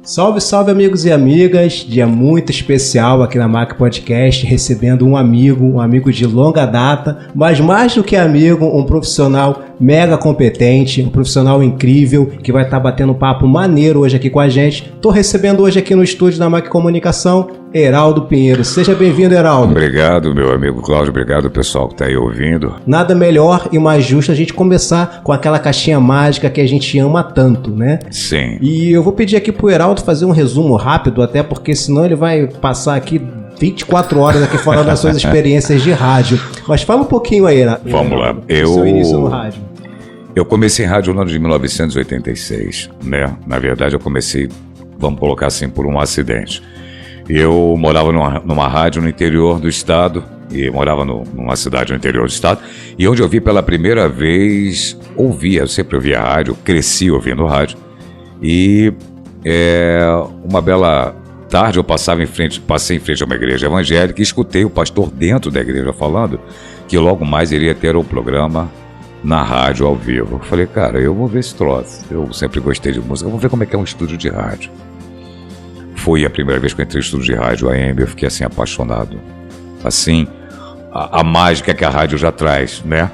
Salve, salve amigos e amigas, dia muito especial aqui na MAC Podcast, recebendo um amigo de longa data, mas mais do que amigo, um profissional mega competente, um profissional incrível, que vai estar batendo um papo maneiro hoje aqui com a gente. Tô recebendo hoje aqui no estúdio da MAC Comunicação, Heraldo Pinheiro. Seja bem-vindo, Heraldo. Obrigado, meu amigo Cláudio, obrigado pessoal que tá aí ouvindo. Nada melhor e mais justo a gente começar com aquela caixinha mágica que a gente ama tanto, né? Sim. E eu vou pedir aqui pro Heraldo fazer um resumo rápido, até porque senão ele vai passar aqui 24 horas aqui falando das suas experiências de rádio. Mas fala um pouquinho aí, Heraldo. Vamos lá. Seu início no rádio. Eu comecei em rádio no ano de 1986, né? Na verdade eu comecei, vamos colocar assim, por um acidente. Eu morava numa rádio no interior do estado, e morava numa cidade no interior do estado, e onde eu vi pela primeira vez, eu sempre ouvia rádio, cresci ouvindo rádio, e uma bela tarde eu passei em frente a uma igreja evangélica e escutei o pastor dentro da igreja falando que logo mais iria ter um programa na rádio ao vivo. Eu falei, cara, eu vou ver esse troço, eu sempre gostei de música, eu vou ver como é que é um estúdio de rádio. Foi a primeira vez que eu entrei no estúdio de rádio AM, eu fiquei assim apaixonado, assim, a mágica que a rádio já traz, né?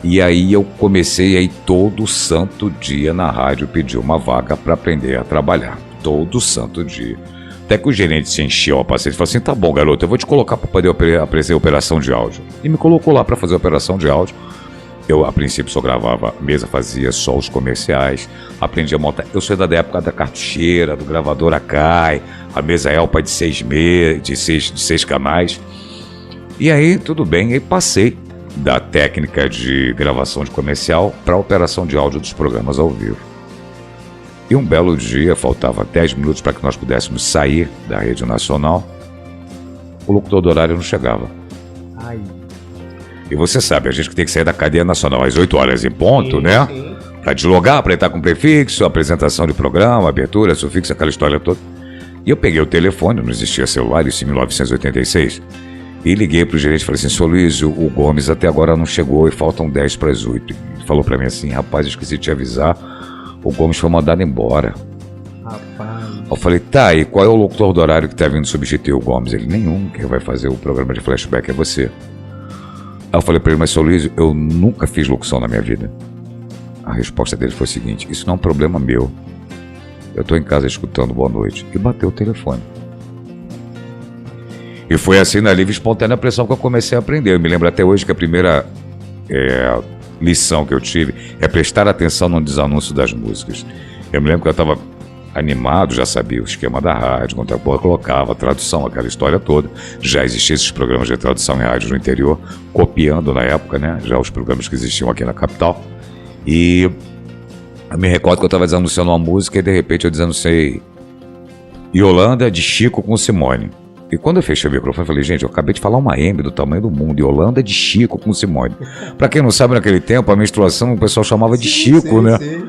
E aí eu comecei a ir todo santo dia na rádio pedir uma vaga para aprender a trabalhar, todo santo dia. Até que o gerente se encheu a paciência e falou assim, tá bom garoto, eu vou te colocar para poder fazer operação de áudio. E me colocou lá para fazer operação de áudio. Eu, a princípio, só gravava mesa, fazia só os comerciais, aprendi a montar. Eu sou da época da cartucheira, do gravador Akai, a mesa Elpa de 6 canais. E aí, tudo bem, aí passei da técnica de gravação de comercial para a operação de áudio dos programas ao vivo. E um belo dia, faltava 10 minutos para que nós pudéssemos sair da rede nacional, o locutor do horário não chegava. Ai. E você sabe, a gente que tem que sair da cadeia nacional às 8 horas em ponto, sim, né? Sim. Pra deslogar, pra entrar com prefixo, apresentação de programa, abertura, sufixo, aquela história toda. E eu peguei o telefone, não existia celular, isso em 1986, e liguei pro gerente e falei assim, Sr. Luiz, o Gomes até agora não chegou e faltam 10 para as 8. Ele falou pra mim assim, rapaz, eu esqueci de te avisar, o Gomes foi mandado embora. Rapaz. Eu falei, tá, e qual é o locutor do horário que tá vindo substituir o Gomes? Ele, nenhum, quem vai fazer o programa de flashback é você. Aí eu falei pra ele, mas Sr. Luiz, eu nunca fiz locução na minha vida. A resposta dele foi a seguinte, isso não é um problema meu. Eu tô em casa escutando Boa Noite. E bateu o telefone. E foi assim na livre e espontânea pressão que eu comecei a aprender. Eu me lembro até hoje que a primeira lição que eu tive é prestar atenção no desanúncio das músicas. Eu me lembro que eu estava animado, já sabia o esquema da rádio, quando a porra colocava, tradução, aquela história toda. Já existiam esses programas de tradução em rádio no interior, copiando na época, né, já os programas que existiam aqui na capital. E eu me recordo que eu estava desanunciando uma música e de repente eu desanunciei Yolanda de Chico com Simone. E quando eu fechei o microfone, eu falei, gente, eu acabei de falar uma M do tamanho do mundo, Yolanda de Chico com Simone. Pra quem não sabe, naquele tempo, a menstruação o pessoal chamava de Chico, né? Sim.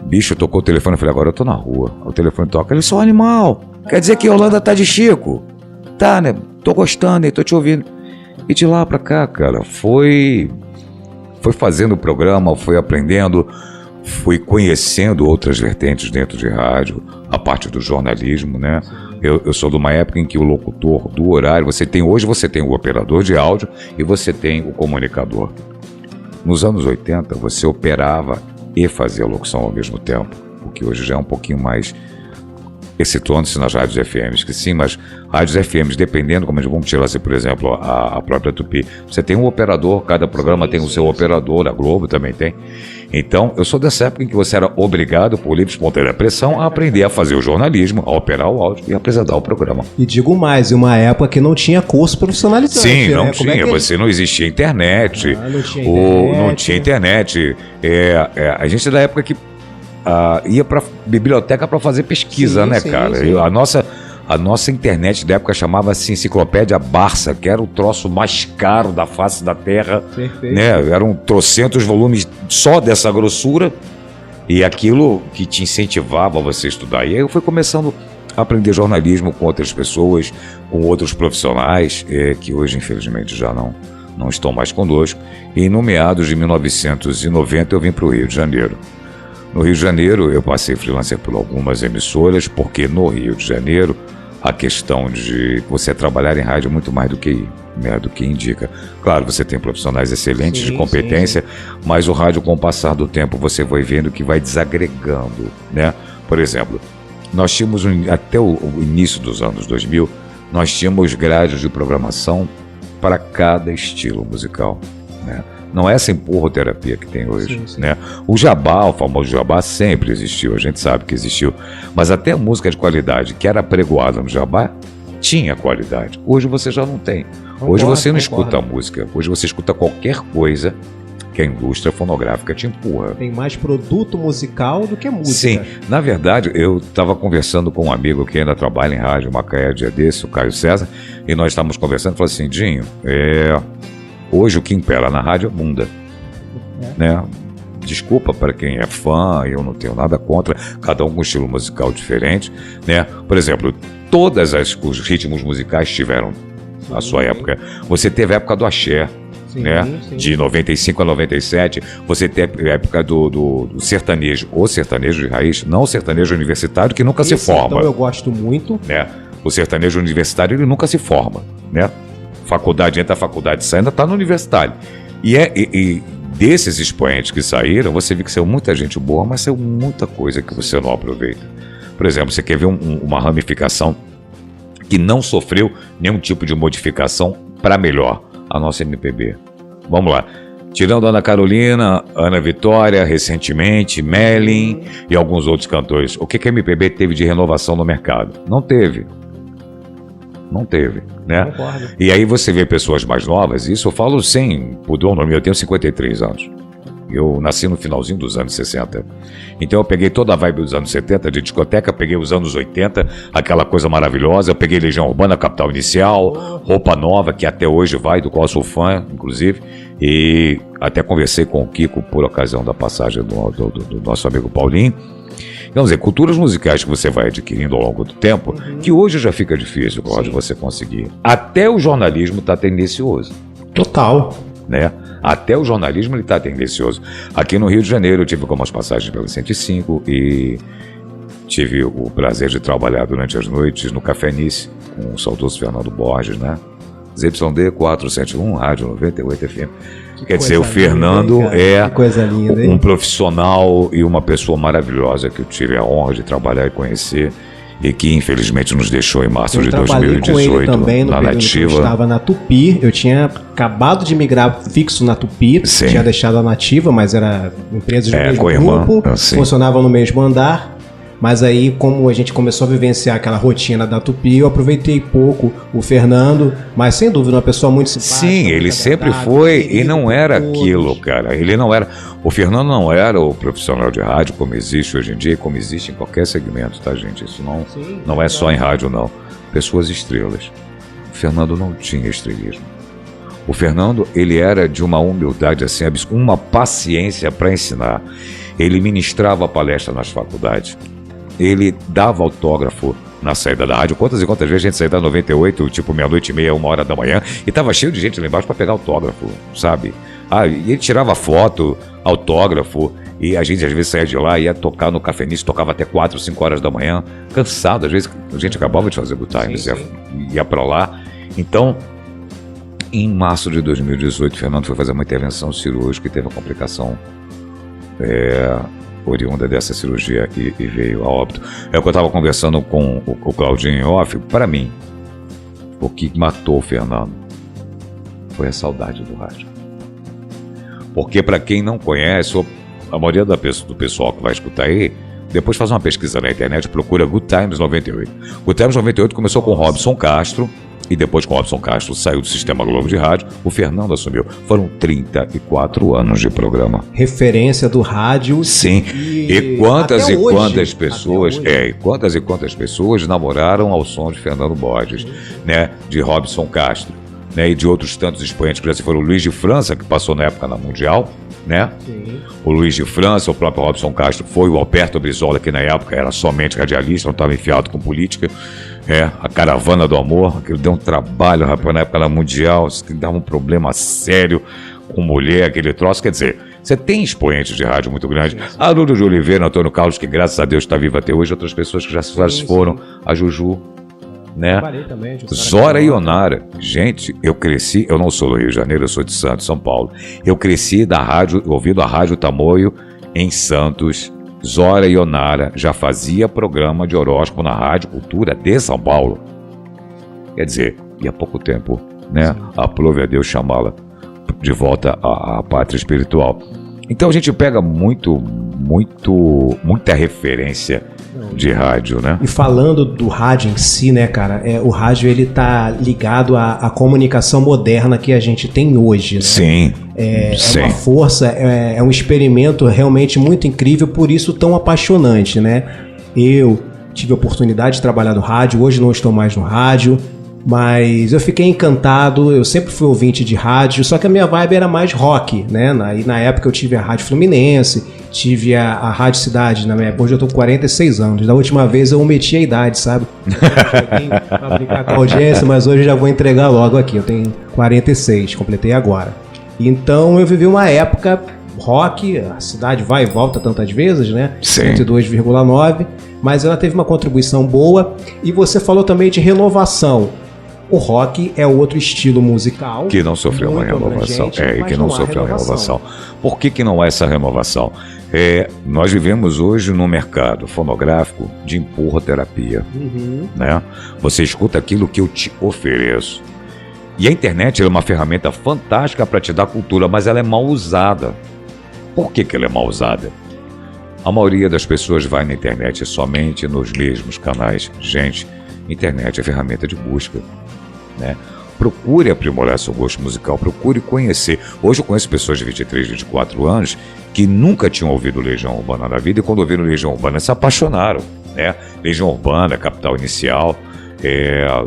Bicho, tocou o telefone, eu falei, agora eu tô na rua. O telefone toca, ele sou animal. Quer dizer que a Yolanda tá de Chico? Tá, né? Tô gostando, tô te ouvindo. E de lá pra cá, cara, foi fazendo o programa, foi aprendendo, fui conhecendo outras vertentes dentro de rádio, a parte do jornalismo, né? Eu sou de uma época em que o locutor do horário, hoje você tem o operador de áudio e você tem o comunicador. Nos anos 80, você operava e fazia locução ao mesmo tempo, o que hoje já é um pouquinho mais excetuando-se nas rádios FMs, que sim, mas rádios FMs, dependendo, como vamos tirar assim, por exemplo, a própria Tupi, você tem um operador, cada programa tem o seu operador, a Globo também tem. Então, eu sou dessa época em que você era obrigado, por livre e espontânea pressão, a aprender a fazer o jornalismo, a operar o áudio e apresentar o programa. E digo mais, em uma época que não tinha curso profissionalizante. Sim, não tinha, você não existia internet, não tinha internet. A gente é da época que ia para biblioteca para fazer pesquisa, sim, né, sim, cara? Sim. A nossa internet da época chamava-se Enciclopédia Barça, que era o troço mais caro da face da Terra. Perfeito. Né? Eram trocentos volumes só dessa grossura e aquilo que te incentivava a você estudar. E aí eu fui começando a aprender jornalismo com outras pessoas, com outros profissionais, que hoje, infelizmente, já não estão mais conosco. E no meados de 1990 eu vim para o Rio de Janeiro. No Rio de Janeiro, eu passei freelancer por algumas emissoras, porque no Rio de Janeiro, a questão de você trabalhar em rádio é muito mais do que indica. Claro, você tem profissionais excelentes de competência, mas o rádio, com o passar do tempo, você vai vendo que vai desagregando, né? Por exemplo, nós tínhamos, até o início dos anos 2000, nós tínhamos grades de programação para cada estilo musical, né? Não é essa empurroterapia que tem hoje, né? O jabá, o famoso jabá, sempre existiu, a gente sabe que existiu. Mas até a música de qualidade, que era apregoada no jabá, tinha qualidade. Hoje você já não tem. Hoje você não escuta música. Hoje você escuta qualquer coisa que a indústria fonográfica te empurra. Tem mais produto musical do que música. Sim. Na verdade, eu estava conversando com um amigo que ainda trabalha em rádio, Macaé, dia desse, o Caio César, e nós estávamos conversando e falou assim, Dinho, hoje o que impera na rádio é bunda, né? Desculpa para quem é fã, eu não tenho nada contra, cada um com um estilo musical diferente, né? Por exemplo, todos os ritmos musicais tiveram a sua época. Você teve a época do axé, né? De 95 a 97, você teve a época do sertanejo, o sertanejo de raiz, não o sertanejo universitário, que nunca se forma. Então eu gosto muito. Né? O sertanejo universitário, ele nunca se forma, né? Faculdade entra, a faculdade sai, ainda está no universitário. E desses expoentes que saíram, você vê que saiu muita gente boa, mas saiu muita coisa que você não aproveita. Por exemplo, você quer ver uma ramificação que não sofreu nenhum tipo de modificação para melhor, a nossa MPB. Vamos lá. Tirando Ana Carolina, Ana Vitória, recentemente, Melin e alguns outros cantores, o que a MPB teve de renovação no mercado? Não teve. Não teve, né? Concordo. E aí você vê pessoas mais novas, isso eu falo sem pudor no meu, eu tenho 53 anos. Eu nasci no finalzinho dos anos 60. Então eu peguei toda a vibe dos anos 70 de discoteca, peguei os anos 80, aquela coisa maravilhosa, eu peguei Legião Urbana, Capital Inicial, Roupa Nova, que até hoje vai, do qual eu sou fã, inclusive, e até conversei com o Kiko por ocasião da passagem do nosso amigo Paulinho. Quer dizer, culturas musicais que você vai adquirindo ao longo do tempo, que hoje já fica difícil de você conseguir. Até o jornalismo está tendencioso. Total. Né? Até o jornalismo está tendencioso. Aqui no Rio de Janeiro eu tive algumas passagens pela 105 e tive o prazer de trabalhar durante as noites no Café Nice com o saudoso Fernando Borges, né? ZYD 471, Rádio 98 FM. Quer dizer, o Fernando é um profissional e uma pessoa maravilhosa que eu tive a honra de trabalhar e conhecer e que infelizmente nos deixou em março de 2018 com ele também, no na período Nativa. Que eu estava na Tupi, eu tinha acabado de migrar fixo na Tupi, tinha deixado a Nativa, mas era empresa do mesmo grupo, funcionava no mesmo andar. Mas aí, como a gente começou a vivenciar aquela rotina da Tupi, eu aproveitei pouco o Fernando, mas sem dúvida uma pessoa muito simpática. Sim, ele sempre foi e não era aquilo, cara. Ele não era. O Fernando não era o profissional de rádio como existe hoje em dia, como existe em qualquer segmento, tá, gente? Isso não é só em rádio, não. Pessoas estrelas. O Fernando não tinha estrelismo. O Fernando, ele era de uma humildade assim, uma paciência para ensinar. Ele ministrava palestra nas faculdades. Ele dava autógrafo na saída da rádio. Quantas e quantas vezes a gente saía da 98, tipo meia-noite e meia, 1h da manhã, e tava cheio de gente lá embaixo para pegar autógrafo, sabe? E ele tirava foto, autógrafo, e a gente às vezes saía de lá e ia tocar no Café Nice, tocava até 4, 5 horas da manhã, cansado. Às vezes a gente acabava de fazer Good Times, ia para lá. Então, em março de 2018, o Fernando foi fazer uma intervenção cirúrgica e teve uma complicação oriunda dessa cirurgia e veio a óbito. É o que eu estava conversando com o Claudinho em off. Para mim, o que matou o Fernando foi a saudade do rádio. Porque para quem não conhece, a maioria do pessoal que vai escutar aí, depois faz uma pesquisa na internet, procura Good Times 98. Good Times 98 começou com Robson Castro, e depois com Robson Castro saiu do Sistema Globo de Rádio, o Fernando assumiu. Foram 34 anos de programa. Referência do rádio. Sim. E quantas e quantas pessoas, quantas e quantas pessoas namoraram ao som de Fernando Borges, né? De Robson Castro, né? E de outros tantos expoentes, por exemplo, foram o Luiz de França, que passou na época na Mundial, né? Sim. O Luiz de França, o próprio Robson Castro foi, o Alberto Brizola, que na época era somente radialista, não estava enfiado com política. A Caravana do Amor, que deu um trabalho, rapaz, na época da Mundial, que dava um problema sério com mulher, aquele troço. Quer dizer, Você tem expoentes de rádio muito grandes. A Lula de Oliveira, Antônio Carlos, que graças a Deus está vivo até hoje, outras pessoas que já se foram, a Juju, né? Zora e Onara. Gente, eu cresci, eu não sou do Rio de Janeiro, eu sou de Santos, São Paulo. Eu cresci da rádio, ouvindo a Rádio Tamoio em Santos. Zora e Onara já fazia programa de horóscopo na Rádio Cultura de São Paulo. Quer dizer, e há pouco tempo, né? Aprove a Deus chamá-la de volta à pátria espiritual. Então a gente pega muita referência de rádio, né? E falando do rádio em si, né, cara, o rádio ele tá ligado à comunicação moderna que a gente tem hoje, né? Sim. É uma força, é um experimento realmente muito incrível, por isso tão apaixonante, né? Eu tive a oportunidade de trabalhar no rádio, hoje não estou mais no rádio, mas eu fiquei encantado, eu sempre fui ouvinte de rádio, só que a minha vibe era mais rock, né? E na época eu tive a Rádio Fluminense, tive a Rádio Cidade, hoje eu tô com 46 anos, da última vez eu omiti a idade, sabe? Pra brincar com a audiência, mas hoje eu já vou entregar logo aqui, eu tenho 46, completei agora. Então eu vivi uma época rock, a cidade vai e volta tantas vezes, né? 102,9, mas ela teve uma contribuição boa. E você falou também de renovação. O rock é outro estilo musical que não sofreu uma renovação. Que não sofreu uma renovação. Por que não há essa renovação? Nós vivemos hoje num mercado fonográfico de empurroterapia, né? Você escuta aquilo que eu te ofereço. E a internet é uma ferramenta fantástica para te dar cultura, mas ela é mal usada. Por que ela é mal usada? A maioria das pessoas vai na internet somente nos mesmos canais. Gente, internet é ferramenta de busca, né? Procure aprimorar seu gosto musical, procure conhecer. Hoje eu conheço pessoas de 23, 24 anos que nunca tinham ouvido Legião Urbana na vida e quando ouviram Legião Urbana se apaixonaram, né? Legião Urbana, Capital Inicial,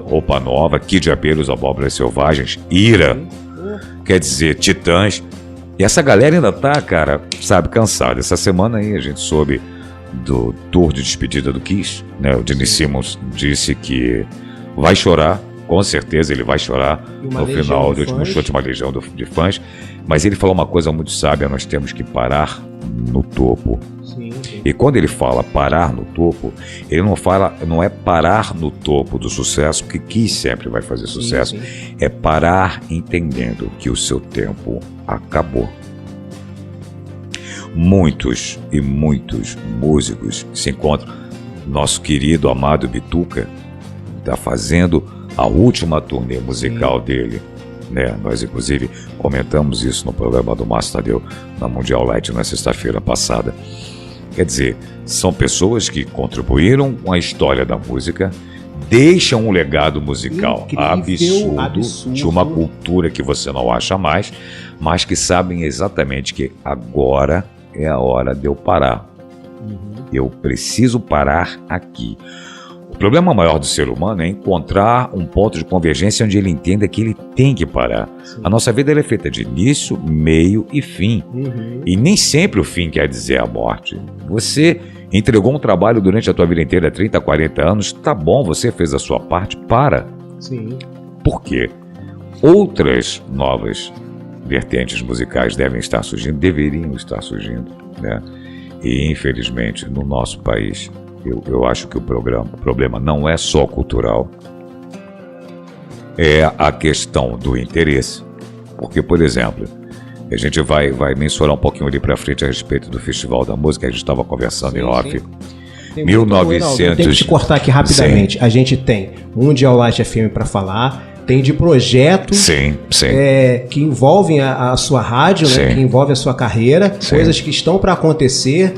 Roupa Nova, Kid de Abelha, Abóboras Selvagens, Ira, quer dizer, Titãs. E essa galera ainda tá, cara, sabe, cansada. Essa semana aí a gente soube do tour de despedida do Kiss, né? O Gene Simmons disse que vai chorar, com certeza ele vai chorar no final do último show de uma legião de fãs. Mas ele falou uma coisa muito sábia: nós temos que parar no topo. E quando ele fala parar no topo, ele não é parar no topo do sucesso, porque Kiss sempre vai fazer sucesso. É parar entendendo que o seu tempo acabou. Muitos e muitos músicos se encontram. Nosso querido, amado Bituca está fazendo a última turnê musical dele, né? Nós inclusive comentamos isso no programa do Márcio Tadeu na Mundial Light na sexta-feira passada. Quer dizer, são pessoas que contribuíram com a história da música, deixam um legado musical absurdo de uma cultura que você não acha mais, mas que sabem exatamente que agora é a hora de eu parar. Eu preciso parar aqui. O problema maior do ser humano é encontrar um ponto de convergência onde ele entenda que ele tem que parar. A nossa vida é feita de início, meio e fim. E nem sempre o fim quer dizer a morte. Você entregou um trabalho durante a tua vida inteira, 30, 40 anos, tá bom, você fez a sua parte, para. Por quê? Outras novas vertentes musicais devem estar surgindo, deveriam estar surgindo, né? E infelizmente no nosso país eu acho que o problema não é só cultural, é a questão do interesse. Porque, por exemplo, a gente vai mensurar um pouquinho ali para frente a respeito do Festival da Música, a gente estava conversando em off. 1900. Tem que te cortar aqui rapidamente. A gente tem Mundial Light FM para falar, tem de projetos que envolvem a sua rádio, né, que envolvem a sua carreira, coisas que estão para acontecer,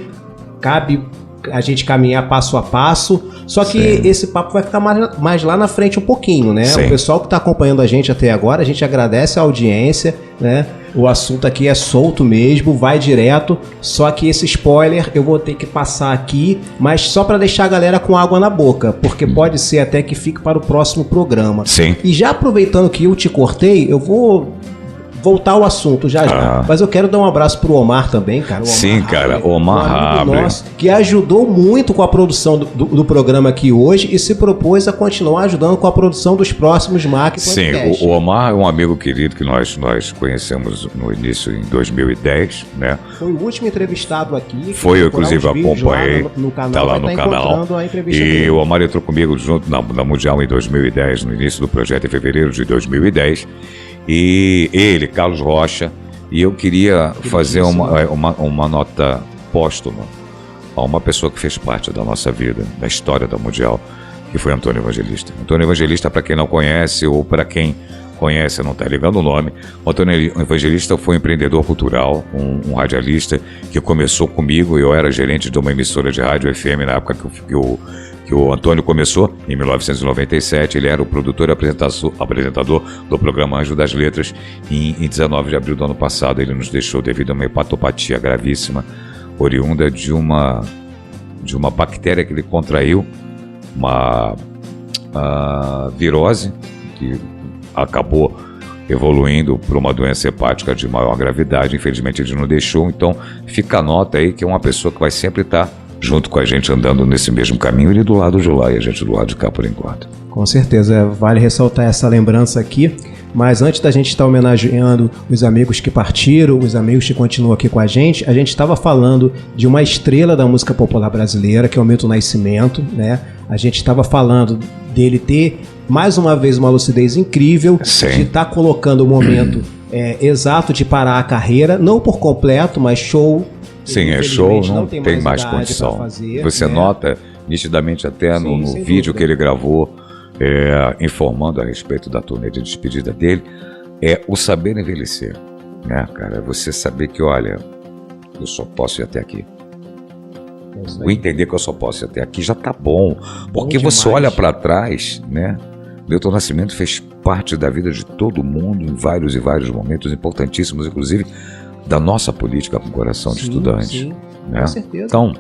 cabe a gente caminhar passo a passo, só que esse papo vai ficar mais lá na frente um pouquinho, né? O pessoal que está acompanhando a gente até agora, a gente agradece a audiência, né? O assunto aqui é solto mesmo, vai direto, só que esse spoiler eu vou ter que passar aqui, mas só para deixar a galera com água na boca, porque pode ser até que fique para o próximo programa. E já aproveitando que eu te cortei, eu vou voltar ao assunto já. Mas eu quero dar um abraço pro Omar também, cara. Sim, cara, Omar Habre, que ajudou muito com a produção do programa aqui hoje e se propôs a continuar ajudando com a produção dos próximos MAC Podcast. Sim, o Omar é um amigo querido que nós conhecemos no início, em 2010, né? Foi o último entrevistado aqui. Foi, eu inclusive acompanhei, tá lá no canal. E o Omar entrou comigo junto na Mundial em 2010, no início do projeto, em fevereiro de 2010. E ele, Carlos Rocha, e eu queria fazer uma nota póstuma a uma pessoa que fez parte da nossa vida, da história da Mundial, que foi Antônio Evangelista. Antônio Evangelista, para quem não conhece, ou para quem conhece, não está ligando o nome, o Antônio Evangelista foi um empreendedor cultural, um radialista que começou comigo. Eu era gerente de uma emissora de rádio FM na época que o Antônio começou, em 1997. Ele era o produtor e apresentador do programa Anjo das Letras. E em 19 de abril do ano passado ele nos deixou devido a uma hepatopatia gravíssima, oriunda de uma bactéria que ele contraiu, uma virose, que acabou evoluindo para uma doença hepática de maior gravidade. Infelizmente ele nos deixou, então fica a nota aí que é uma pessoa que vai sempre estar junto com a gente, andando nesse mesmo caminho, ele do lado de lá e a gente do lado de cá por enquanto. Com certeza, vale ressaltar essa lembrança aqui, mas antes da gente estar homenageando os amigos que partiram, os amigos que continuam aqui com a gente estava falando de uma estrela da música popular brasileira, que é o Milton Nascimento, né? A gente estava falando dele ter, mais uma vez, uma lucidez incrível, Sim. de estar colocando o momento exato de parar a carreira, não por completo, mas show. Sim, é show, não tem mais condição. Fazer, você nota nitidamente até no vídeo que ele gravou, informando a respeito da turnê de despedida dele, é o saber envelhecer, né, cara? Você saber que, olha, eu só posso ir até aqui. O entender que eu só posso ir até aqui já tá bom, porque você olha para trás, né? Milton Nascimento fez parte da vida de todo mundo em vários e vários momentos importantíssimos, inclusive da nossa política com coração de estudante. Sim, né? Com certeza. Então,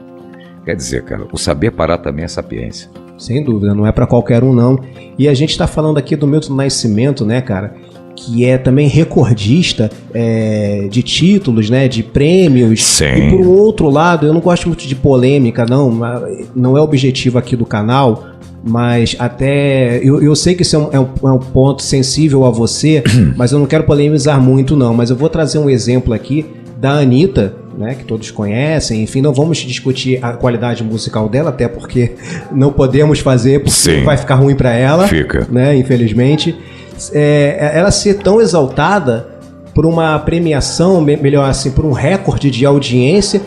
quer dizer, cara, o saber parar também é sapiência. Sem dúvida, não é para qualquer um, não. E a gente está falando aqui do Milton Nascimento, né, cara, que é também recordista de títulos, né, de prêmios. Sim. E por um outro lado, eu não gosto muito de polêmica, não é o objetivo aqui do canal, mas até eu sei que isso é um ponto sensível a você, mas eu não quero polemizar muito, não. Mas eu vou trazer um exemplo aqui da Anitta, né, que todos conhecem. Enfim, não vamos discutir a qualidade musical dela, até porque não podemos fazer, porque Sim. vai ficar ruim para ela. Fica. Né, infelizmente. Ela ser tão exaltada por uma premiação, melhor assim, por um recorde de audiência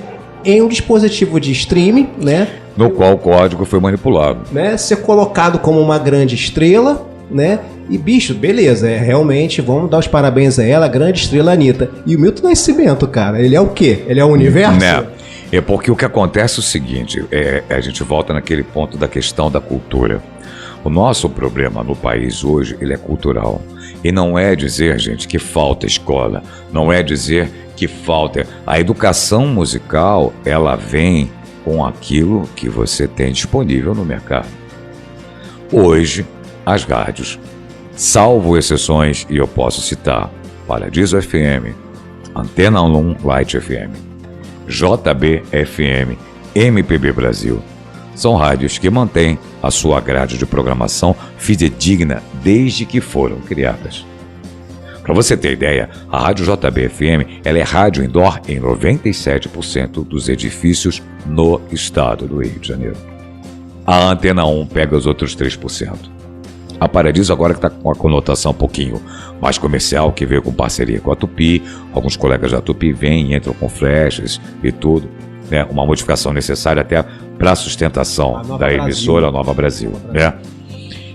em um dispositivo de streaming, né? No qual o código foi manipulado. Né, ser colocado como uma grande estrela, né? E, bicho, beleza, realmente, vamos dar os parabéns a ela, a grande estrela Anitta. E o Milton Nascimento, cara, ele é o quê? Ele é o universo? Né? É porque o que acontece é o seguinte, a gente volta naquele ponto da questão da cultura. O nosso problema no país hoje, ele é cultural. E não é dizer, gente, que falta escola, não é dizer que falta... A educação musical, ela vem com aquilo que você tem disponível no mercado. Hoje, as rádios, salvo exceções, e eu posso citar Paradiso FM, Antena 1 Light FM, JB FM, MPB Brasil, são rádios que mantêm a sua grade de programação fidedigna desde que foram criadas. Para você ter ideia, a Rádio JB-FM ela é rádio indoor em 97% dos edifícios no estado do Rio de Janeiro. A Antena 1 pega os outros 3%. A Paradiso agora que está com uma conotação um pouquinho mais comercial, que veio com parceria com a Tupi, alguns colegas da Tupi vêm e entram com flashes e tudo, né? Uma modificação necessária até para a sustentação da emissora a Nova Brasil, né?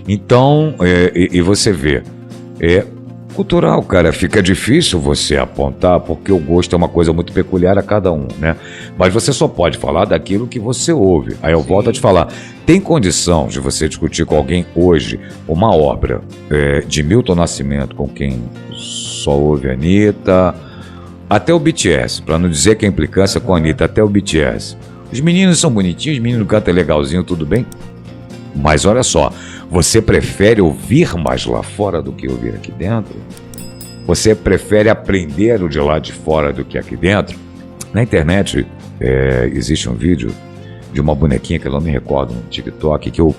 Então, e você vê, cultural, cara, fica difícil você apontar, porque o gosto é uma coisa muito peculiar a cada um, né? Mas você só pode falar daquilo que você ouve. Aí eu volto a te falar, tem condição de você discutir com alguém hoje uma obra de Milton Nascimento, com quem só ouve a Anitta, até o BTS, para não dizer que a implicância com a Anitta, até o BTS. Os meninos são bonitinhos, os meninos cantam legalzinho, tudo bem? Mas olha só, você prefere ouvir mais lá fora do que ouvir aqui dentro? Você prefere aprender o de lá de fora do que aqui dentro? Na internet existe um vídeo de uma bonequinha que eu não me recordo no TikTok, que eu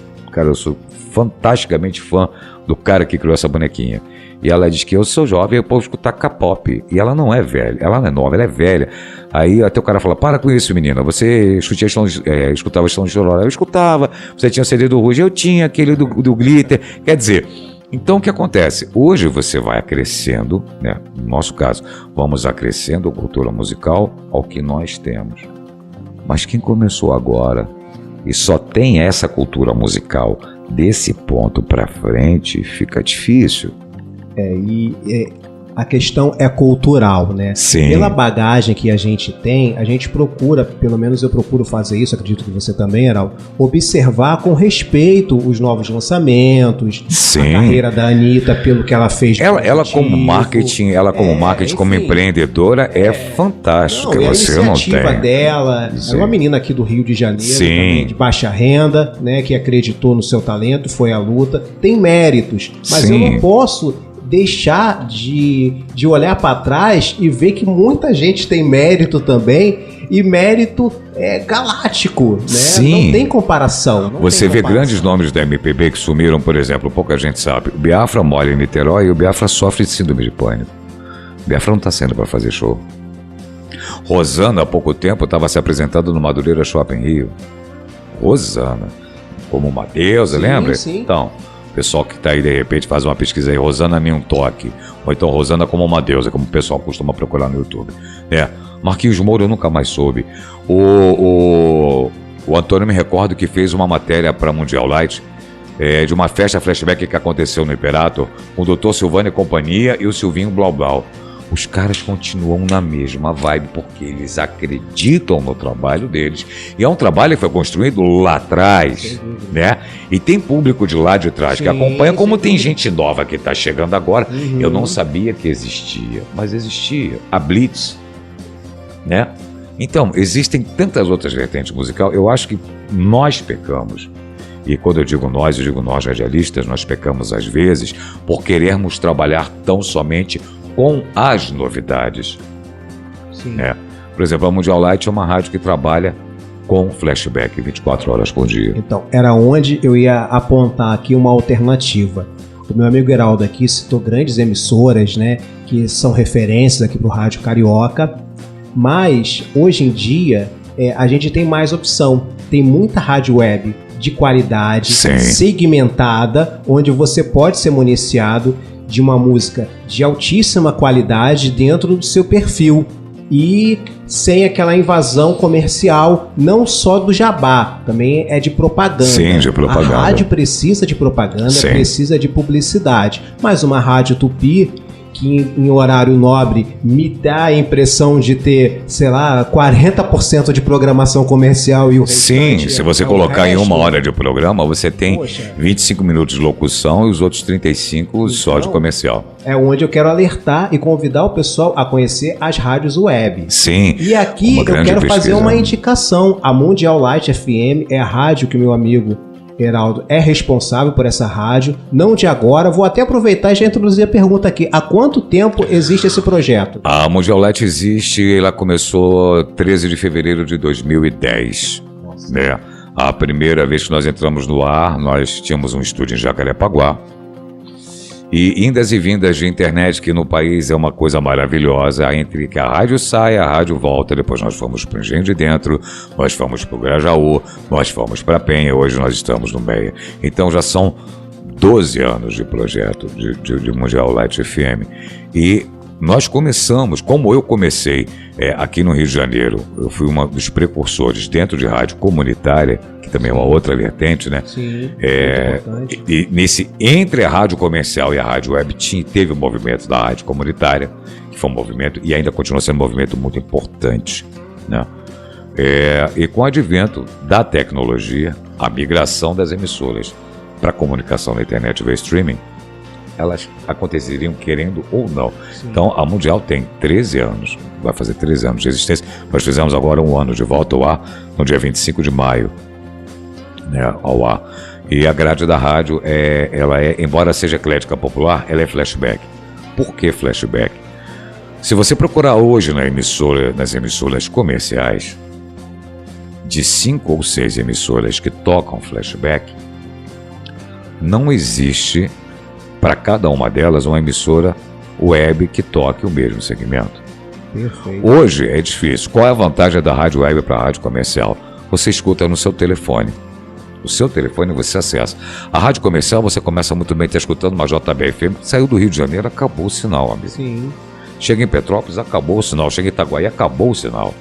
sou fantasticamente fã do cara que criou essa bonequinha. E ela diz que eu sou jovem, eu posso escutar K-pop. E ela não é velha, ela não é nova, ela é velha. Aí até o cara fala, para com isso, menina, você escutava Estão de Chororó? Eu escutava. Você tinha o CD do Ruge? Eu tinha aquele do Glitter. Quer dizer, então o que acontece? Hoje você vai acrescendo, né? No nosso caso, vamos acrescendo a cultura musical ao que nós temos. Mas quem começou agora e só tem essa cultura musical desse ponto para frente, fica difícil. A questão é cultural, né? Sim. Pela bagagem que a gente tem, a gente procura, pelo menos eu procuro fazer isso, acredito que você também, Heraldo, observar com respeito os novos lançamentos, Sim. a carreira da Anitta, pelo que ela fez. Ela como marketing, como empreendedora, é fantástica. Não, você a não iniciativa tem. dela, é uma menina aqui do Rio de Janeiro, também, de baixa renda, né, que acreditou no seu talento, foi à luta, tem méritos, mas Sim. eu não posso deixar de olhar para trás e ver que muita gente tem mérito também, e mérito galáctico, né? Sim. Não tem comparação. Você vê grandes nomes da MPB que sumiram, por exemplo, pouca gente sabe. O Biafra mora em Niterói e o Biafra sofre de síndrome de pânico. O Biafra não está saindo para fazer show. Rosana, há pouco tempo, estava se apresentando no Madureira Shopping Rio. Rosana, como uma deusa, lembra? Sim. Então, o pessoal que está aí, de repente, faz uma pesquisa aí, Rosana nenhum toque, ou então Rosana como uma deusa, como o pessoal costuma procurar no YouTube. Marquinhos Moura eu nunca mais soube. O Antônio me recordo que fez uma matéria para Mundial Light, de uma festa flashback que aconteceu no Imperator, com o Dr. Silvano e companhia e o Silvinho Blau Blau. Os caras continuam na mesma vibe porque eles acreditam no trabalho deles. E é um trabalho que foi construído lá atrás, né? E tem público de lá de trás que acompanha, como tem gente nova que está chegando agora. Eu não sabia que existia, mas existia. A Blitz, né? Então, existem tantas outras vertentes musical. Eu acho que nós pecamos. E quando eu digo nós radialistas, nós pecamos às vezes por querermos trabalhar tão somente com as novidades. Sim. Né? Por exemplo, a Mundial Light é uma rádio que trabalha com flashback 24 horas por dia. Então, era onde eu ia apontar aqui uma alternativa. O meu amigo Heraldo aqui citou grandes emissoras, né, que são referências aqui para o rádio carioca, mas hoje em dia a gente tem mais opção. Tem muita rádio web de qualidade, Sim. segmentada, onde você pode ser municiado de uma música de altíssima qualidade dentro do seu perfil e sem aquela invasão comercial, não só do jabá, também é de propaganda. Sim, de propaganda. A rádio precisa de propaganda, Sim. precisa de publicidade, mas uma rádio Tupi que em horário nobre me dá a impressão de ter, sei lá, 40% de programação comercial e o restante... Sim, se você colocar em uma hora de programa, você tem 25 minutos de locução e os outros 35 só de comercial. É onde eu quero alertar e convidar o pessoal a conhecer as rádios web. Sim. E aqui eu quero fazer uma indicação. A Mundial Light FM é a rádio que o meu amigo Heraldo é responsável por essa rádio, não de agora. Vou até aproveitar e já introduzir a pergunta aqui. Há quanto tempo existe esse projeto? A Mundial Light existe, ela começou 13 de fevereiro de 2010. Né? A primeira vez que nós entramos no ar, nós tínhamos um estúdio em Jacarepaguá. E indas e vindas de internet, que no país é uma coisa maravilhosa, entre que a rádio sai, a rádio volta, depois nós fomos para o Engenho de Dentro, nós fomos para o Grajaú, nós fomos para a Penha, hoje nós estamos no Meia. Então já são 12 anos de projeto de Mundial Light FM. E nós começamos, como eu comecei aqui no Rio de Janeiro, eu fui um dos precursores dentro de rádio comunitária, que também é uma outra vertente, né? Sim, e entre a rádio comercial e a rádio web teve o movimento da rádio comunitária, que foi um movimento, e ainda continua sendo um movimento muito importante, né? E com o advento da tecnologia, a migração das emissoras para a comunicação na internet via streaming, elas aconteceriam querendo ou não. Sim. Então, a Mundial tem 13 anos, vai fazer 13 anos de existência. Nós fizemos agora um ano de volta ao ar, no dia 25 de maio, né, ao ar. E a grade da rádio, ela embora seja eclética popular, ela é flashback. Por que flashback? Se você procurar hoje nas emissoras comerciais, de 5 ou 6 emissoras que tocam flashback, não existe para cada uma delas uma emissora web que toque o mesmo segmento. Perfeito. Hoje é difícil. Qual é a vantagem da rádio web para a rádio comercial? Você escuta no seu telefone. O seu telefone você acessa. A rádio comercial você começa muito bem, está escutando uma JBFM, saiu do Rio de Janeiro, acabou o sinal, amigo. Sim. Chega em Petrópolis, acabou o sinal. Chega em Itaguaí, acabou o sinal.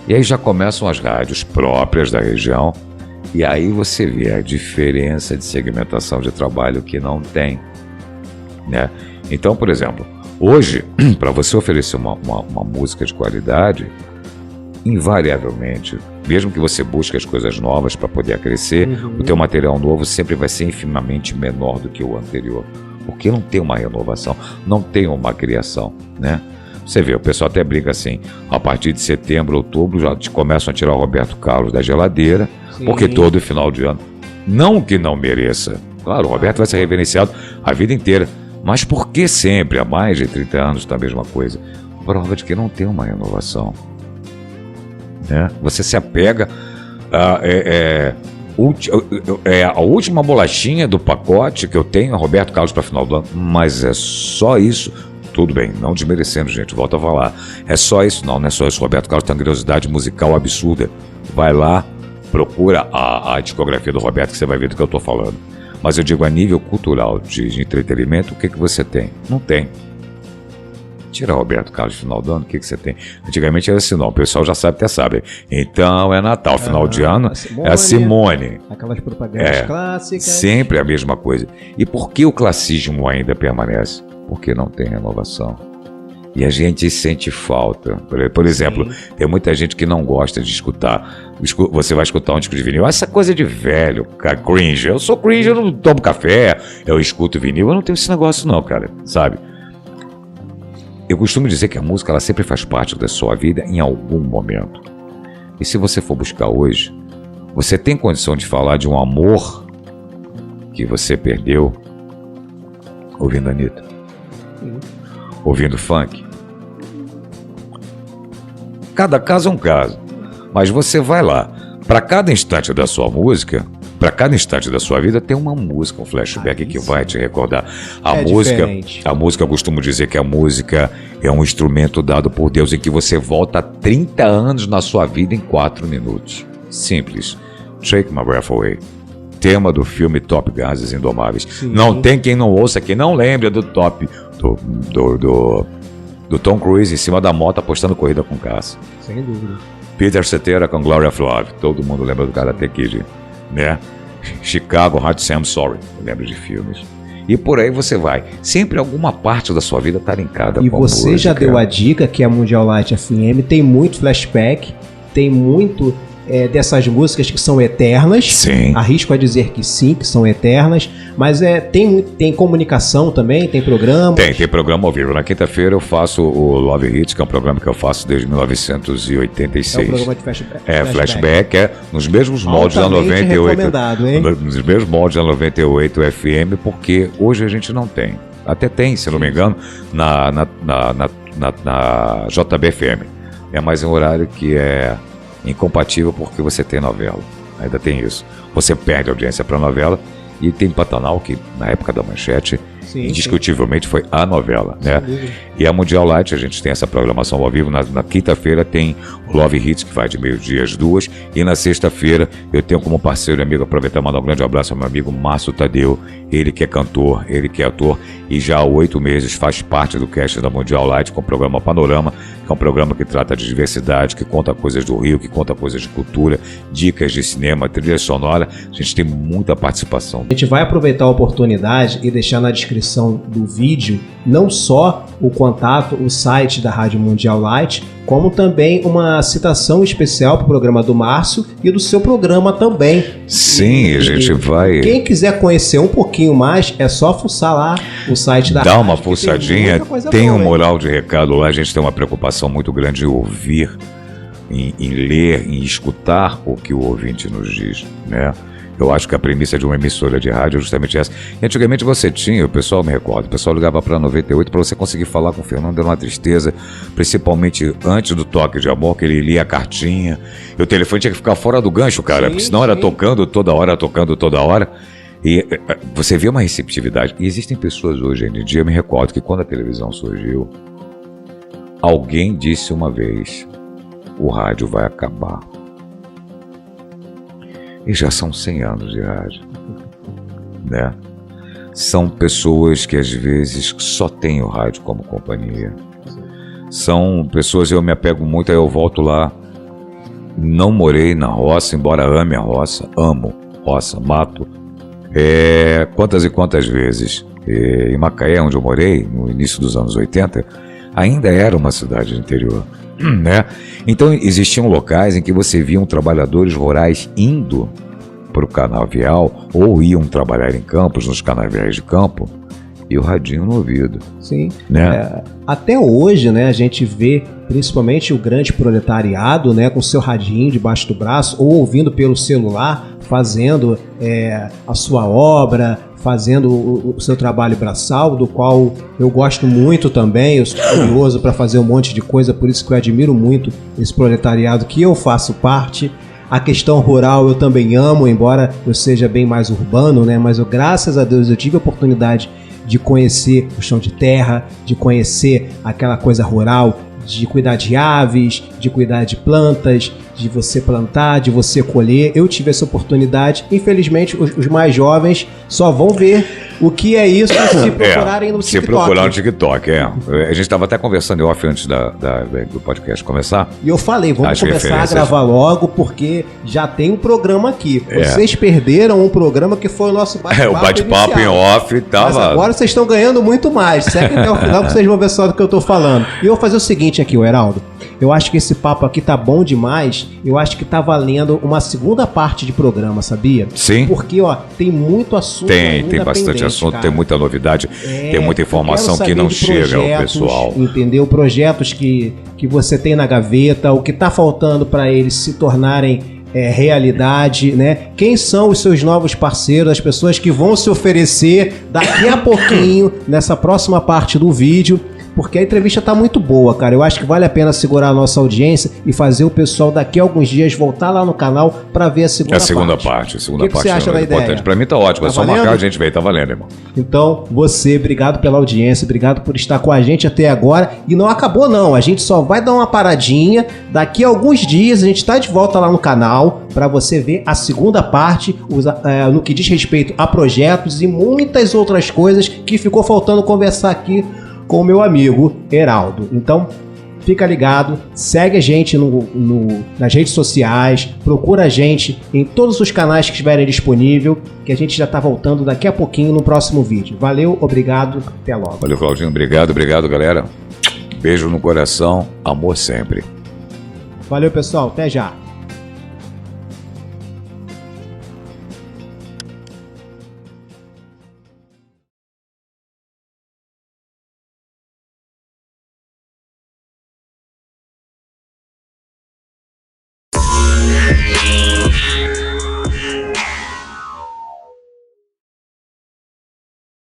E aí já começam as rádios próprias da região. E aí você vê a diferença de segmentação de trabalho que não tem, né? Então, por exemplo, hoje, para você oferecer uma música de qualidade, invariavelmente, mesmo que você busque as coisas novas para poder crescer, o teu material novo sempre vai ser infimamente menor do que o anterior. Porque não tem uma renovação, não tem uma criação, né? Você vê, o pessoal até brinca assim, a partir de setembro, outubro, já começam a tirar o Roberto Carlos da geladeira, sim, porque todo final de ano, não que não mereça, claro, o Roberto vai ser reverenciado a vida inteira, mas por que sempre, há mais de 30 anos, está a mesma coisa? Prova de que não tem uma renovação, né? Você se apega a última bolachinha do pacote que eu tenho é Roberto Carlos para final do ano, mas é só isso. Tudo bem, não desmerecendo, gente, volta a falar. É só isso? Não é só isso. Roberto Carlos tem uma grandiosidade musical absurda. Vai lá, procura a discografia do Roberto que você vai ver do que eu estou falando. Mas eu digo, a nível cultural, de entretenimento, o que você tem? Não tem. Tira Roberto Carlos final do ano, o que você tem? Antigamente era assim, não, o pessoal já sabe, até sabe. Então é Natal, final de ano, é a Simone. Aquelas propagandas clássicas. Sempre a mesma coisa. E por que o classismo ainda permanece? Porque não tem renovação. E a gente sente falta. Por exemplo, tem muita gente que não gosta de escutar. Você vai escutar um disco de vinil. Essa coisa de velho, cara, cringe. Eu sou cringe, eu não tomo café, eu escuto vinil. Eu não tenho esse negócio não, cara, sabe? Eu costumo dizer que a música ela sempre faz parte da sua vida em algum momento. E se você for buscar hoje, você tem condição de falar de um amor que você perdeu ouvindo Anitta? Ouvindo funk? Cada caso é um caso. Mas você vai lá, para cada instante da sua música, para cada instante da sua vida, tem uma música, um flashback que vai te recordar. A música, eu costumo dizer que a música é um instrumento dado por Deus em que você volta 30 anos na sua vida em 4 minutos. Simples. Take My Breath Away. Tema do filme Top Gun, Asas Indomáveis. Sim. Não tem quem não ouça, quem não lembra do Top do Tom Cruise em cima da moto apostando corrida com caça. Sem dúvida. Peter Cetera com Glory of Love. Todo mundo lembra do Karate Kid, né? Chicago, Hot Sam Sorry. Lembra de filmes. E por aí você vai. Sempre alguma parte da sua vida está linkada com a música. E você já deu a dica que a Mundial Light FM tem muito flashback, tem muito dessas músicas que são eternas. Sim. Arrisco a dizer que sim, que são eternas. Mas tem comunicação também, tem programa. Tem programa ao vivo. Na quinta-feira eu faço o Love Hits, que é um programa que eu faço desde 1986. É um programa de flashback. Flashback, nos mesmos moldes da 98. Recomendado, hein? Nos mesmos moldes da 98 FM, porque hoje a gente não tem. Até tem, se não me engano, na JBFM. É mais um horário que é incompatível porque você tem novela. Ainda tem isso. Você perde audiência para novela e tem Pantanal, que na época da Manchete, indiscutivelmente foi a novela, né? E a Mundial Light, a gente tem essa programação ao vivo. Na quinta-feira tem o Love Hits, que vai de meio-dia às 2h. E na sexta-feira eu tenho como parceiro e amigo, aproveitar e mandar um grande abraço ao meu amigo Márcio Tadeu. Ele que é cantor, ele que é ator e já há 8 meses faz parte do cast da Mundial Light com o programa Panorama, que é um programa que trata de diversidade, que conta coisas do Rio, que conta coisas de cultura, dicas de cinema, trilha sonora. A gente tem muita participação. A gente vai aproveitar a oportunidade e deixar na descrição do vídeo não só o contato, o site da Rádio Mundial Light, como também uma citação especial para o programa do Márcio e do seu programa também. Sim, a gente vai... Quem quiser conhecer um pouquinho mais, é só fuçar lá o site da Dá rádio. Dá uma fuçadinha, tem um moral de recado lá, a gente tem uma preocupação muito grande em ouvir, em ler, em escutar o que o ouvinte nos diz, né? Eu acho que a premissa de uma emissora de rádio é justamente essa. E antigamente você tinha, o pessoal me recorda, o pessoal ligava para 98 para você conseguir falar com o Fernando, era uma tristeza, principalmente antes do Toque de Amor, que ele lia a cartinha. E o telefone tinha que ficar fora do gancho, cara, porque senão era tocando toda hora. E você vê uma receptividade. E existem pessoas hoje em dia, eu me recordo que quando a televisão surgiu, alguém disse uma vez, o rádio vai acabar. E já são 100 anos de rádio, né? São pessoas que às vezes só têm o rádio como companhia. São pessoas, eu me apego muito, aí eu volto lá. Não morei na roça, embora ame a roça, amo roça, mato. Quantas e quantas vezes. Em Macaé, onde eu morei, no início dos anos 80, ainda era uma cidade do interior. Né? Então existiam locais em que você via trabalhadores rurais indo para o canavial ou iam trabalhar em campos, nos canaviais de campo, e o radinho no ouvido. Sim. Né? Até hoje, né, a gente vê principalmente o grande proletariado, né, com seu radinho debaixo do braço ou ouvindo pelo celular, fazendo a sua obra, fazendo o seu trabalho braçal, do qual eu gosto muito também. Eu sou curioso para fazer um monte de coisa, por isso que eu admiro muito esse proletariado que eu faço parte. A questão rural eu também amo, embora eu seja bem mais urbano, né? Mas graças a Deus eu tive a oportunidade de conhecer o chão de terra, de conhecer aquela coisa rural, de cuidar de aves, de cuidar de plantas, de você plantar, de você colher. Eu tive essa oportunidade. Infelizmente, os mais jovens só vão ver o que é isso se procurarem no TikTok. Se procurar no TikTok, A gente estava até conversando em off antes do podcast começar. E eu falei, vamos começar a gravar logo, porque já tem um programa aqui. Vocês perderam um programa que foi o nosso bate-papo o bate-papo em off tava... Mas agora vocês estão ganhando muito mais. Segue até o final que vocês vão ver só do que eu tô falando. E eu vou fazer o seguinte aqui, Heraldo. Eu acho que esse papo aqui tá bom demais. Eu acho que tá valendo uma segunda parte de programa, sabia? Sim. Porque, tem muito assunto. Tem bastante assunto, cara. Tem muita novidade, tem muita informação que não chega ao pessoal. Entendeu? Projetos que você tem na gaveta, o que tá faltando para eles se tornarem realidade, né? Quem são os seus novos parceiros, as pessoas que vão se oferecer daqui a pouquinho, nessa próxima parte do vídeo. Porque a entrevista tá muito boa, cara. Eu acho que vale a pena segurar a nossa audiência e fazer o pessoal daqui a alguns dias voltar lá no canal para ver a segunda parte. A segunda parte você acha da ideia? Pra mim tá ótimo, é só marcar, a gente vem, tá valendo, irmão. Então, obrigado pela audiência, obrigado por estar com a gente até agora. E não acabou não, a gente só vai dar uma paradinha. Daqui a alguns dias a gente tá de volta lá no canal para você ver a segunda parte, no que diz respeito a projetos e muitas outras coisas que ficou faltando conversar aqui com o meu amigo Heraldo. Então, fica ligado, segue a gente nas redes sociais, procura a gente em todos os canais que estiverem disponíveis, que a gente já está voltando daqui a pouquinho no próximo vídeo. Valeu, obrigado, até logo. Valeu, Claudinho, obrigado, galera. Beijo no coração, amor sempre. Valeu, pessoal, até já.